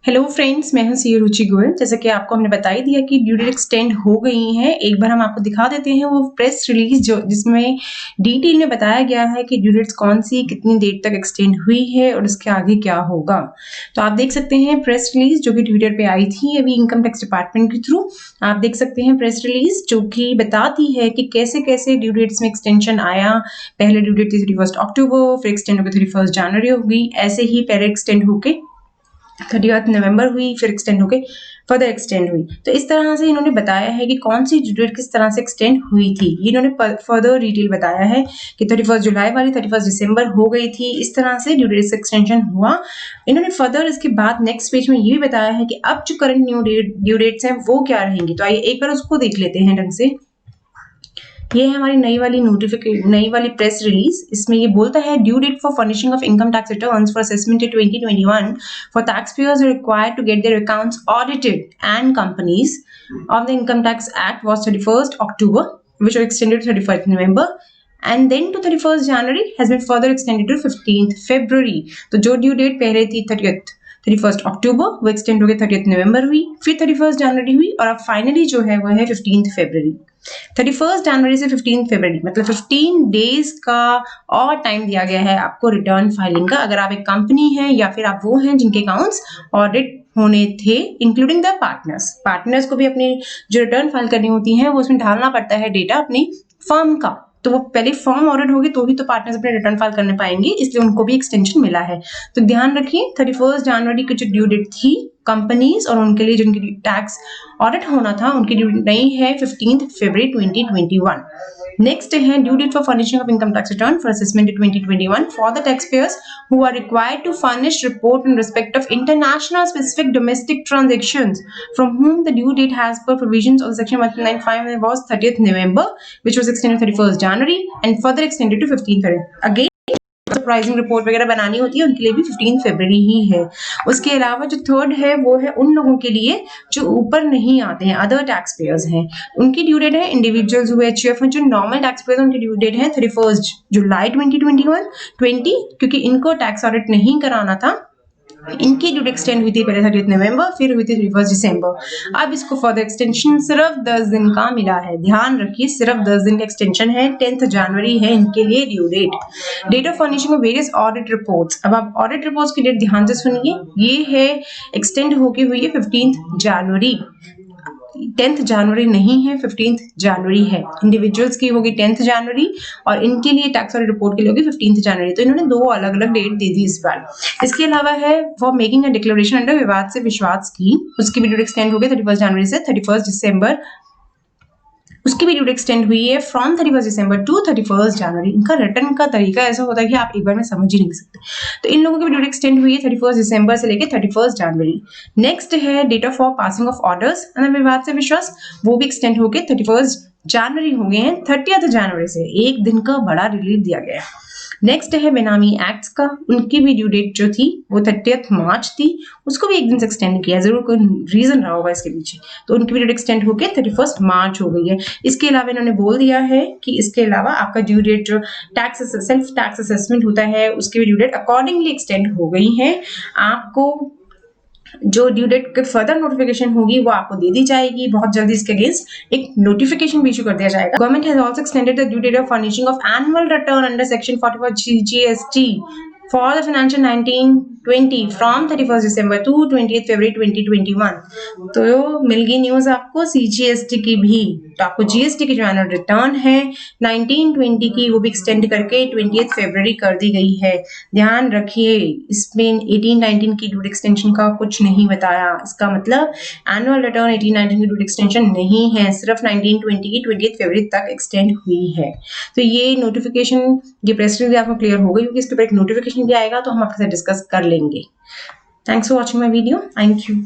Hello friends, मैं हूं सी रुचि गोयल। जैसा कि आपको हमने बता ही दिया कि ड्यू डेट एक्सटेंड हो गई है। एक बार हम आपको दिखा देते हैं वो प्रेस रिलीज जो जिसमें डिटेल में बताया गया है कि ड्यू डेट्स कौन सी कितनी डेट तक एक्सटेंड हुई है और इसके आगे क्या होगा। तो आप देख सकते हैं प्रेस रिलीज जो कि ट्विटर पे आई थी अभी इनकम टैक्स डिपार्टमेंट के थ्रू। आप देख सकते हैं प्रेस रिलीज जो कि बताती है कि कैसे कैसे ड्यू डेट्स में एक्सटेंशन आया। पहले ड्यू डेट थी 31 अक्टूबर, फिर एक्सटेंड होकर 31 जनवरी हो गई, ऐसे ही पहले एक्सटेंड होके 30 नवंबर हुई, फिर एक्सटेंड होके फर्दर एक्सटेंड हुई। तो इस तरह से इन्होंने बताया है कि कौन सी ड्यू डेट किस तरह से एक्सटेंड हुई थी। ये इन्होंने फर्दर डिटेल बताया है कि 31 जुलाई वाली 31 दिसंबर हो गई थी। इस तरह से ड्यू डेट एक्सटेंशन हुआ। इन्होंने फर्दर इसके बाद नेक्स्ट पेज में ये भी बताया है कि अब जो करंट ड्यू डेट्स हैं वो क्या रहेंगी। तो आइए एक बार उसको देख लेते हैं ढंग से। ये है हमारी नई वाली प्रेस रिलीज। इसमें ये बोलता है due date for furnishing of income tax returns for assessment 2021 for tax payers required to get their accounts audited and companies of the income tax act was 31 October, which was extended to 31st November and then to 31st January has been further extended to 15th February। तो जो due date पहले थी 31st अक्टूबर वो extend हो गया 30th नवंबर हुई, फिर 31st जनवरी हुई और अब फाइनली जो है वो है 15th फरवरी। 31st जनवरी से 15th फरवरी मतलब 15 डेज का और टाइम दिया गया है आपको रिटर्न फाइलिंग का। अगर आप एक कंपनी है या फिर आप वो हैं जिनके अकाउंट्स ऑडिट होने थे, इंक्लूडिंग द पार्टनर्स को भी अपनी जो रिटर्न फाइल करनी होती है वो उसमें ढालना पड़ता है डेटा अपनी फर्म का। तो वो पहले फर्म ऑडिट होगी तो ही तो पार्टनर्स अपने रिटर्न फाइल करने पाएंगे, इसलिए उनको भी एक्सटेंशन मिला है। तो ध्यान रखिए 31 जनवरी की जो ड्यू डेट थी कंपनीज और उनके लिए जिनकी टैक्स ऑडिट होना था उनकी ड्यू डेट नहीं है 15th फरवरी 2021। नेक्स्ट है due date for furnishing of income tax return for assessment 2021 payers द टैक्स पेयर्स who are required to furnish report in respect of international specific domestic transactions from whom the due date has per provisions of section 195 was 30th November, which was extended 31st January and further extended to 15th February. Again pricing report वगैरह बनानी होती है उनके लिए भी 15 फरवरी ही है। उसके अलावा जो थर्ड है वो है उन लोगों के लिए जो ऊपर नहीं आते हैं, अदर टैक्स पेयर्स हैं, उनकी ड्यू डेट है इंडिविजुअल्स हुए एचयूएफ जो नॉर्मल टैक्स पेयर्स उनकी ड्यू डेट है 31 जुलाई 2021 क्योंकि इनको टैक्स ऑडिट नहीं कराना था। इनकी ड्यू डेट एक्सटेंड हुई थी पहले 30 नवंबर, फिर हुई थी 31 दिसंबर। अब इसको फर्दर एक्सटेंशन सिर्फ 10 दिन का मिला है। ध्यान रखिए सिर्फ 10 दिन का एक्सटेंशन है। 10th जनवरी है इनके लिए due date of furnishing of various audit reports. अब आप ऑडिट रिपोर्ट्स की डेट ध्यान से सुनिए। ये है एक्सटेंड होके हुई है 15th जनवरी। 10th जनवरी नहीं है, 15th जनवरी है। इंडिविजुअल्स की होगी 10th जनवरी और इनके लिए टैक्स और रिपोर्ट के लिए होगी 15th जनवरी। तो इन्होंने दो अलग अलग डेट दे दी इस बार। इसके अलावा है for making a declaration under विवाद से विश्वास की, उसकी भी डेट एक्सटेंड हो गई 31 जनवरी से 31 दिसंबर। उसकी भी ड्यूटी एक्सटेंड हुई है फ्रॉम 31 दिसंबर टू 31 जनवरी। इनका रिटर्न का तरीका ऐसा होता है कि आप एक बार में समझ ही नहीं सकते। तो इन लोगों की भी ड्यूटी एक्सटेंड हुई है 31 दिसंबर से लेकर 31 जनवरी। नेक्स्ट है date of for passing of orders Vivad se विश्वास, वो भी एक्सटेंड होकर 31 जनवरी हो गए हैं 30th जनवरी से। एक दिन का बड़ा रिलीफ दिया गया है। नेक्स्ट है बेनामी एक्ट्स का, उनकी भी ड्यू डेट जो थी वो 30th मार्च थी, उसको भी एक दिन से एक्सटेंड किया। जरूर कोई रीजन रहा होगा इसके पीछे। तो उनकी भी डेट एक्सटेंड होकर 31 मार्च हो गई है। इसके अलावा इन्होंने बोल दिया है कि इसके अलावा आपका ड्यू डेट जो सेल्फ टैक्स असेसमेंट होता है उसकी भी ड्यू डेट अकॉर्डिंगली एक्सटेंड हो गई है। आपको जो ड्यू डेट की फर्दर नोटिफिकेशन होगी वो आपको दे दी जाएगी। बहुत जल्दी इसके अगेंस्ट एक नोटिफिकेशन भी इशू कर दिया जाएगा। Government has also extended the due date of furnishing of annual return under section 44 GST for the financial 1920 from 31st December to 20th February 2021। तो मिल गई न्यूज आपको CGST की भी। तो आपको GST की जो एनुअल रिटर्न है 1920 की वो भी एक्सटेंड करके 20th फरवरी कर दी गई है। ध्यान रखिए इसमें 18-19 की ड्यू एक्सटेंशन का कुछ नहीं बताया। इसका मतलब एनुअल रिटर्न 18-19 की ड्यू एक्सटेंशन नहीं है, सिर्फ 1920 की 20th फरवरी तक एक्सटेंड हुई है। तो ये नोटिफिकेशन, ये प्रेस रिलीज आपको क्लियर हो गई क्योंकि इसके ऊपर एक नोटिफिकेशन भी आएगा तो हम आपके साथ डिस्कस कर लेंगे। Thanks for watching my video. Thank you.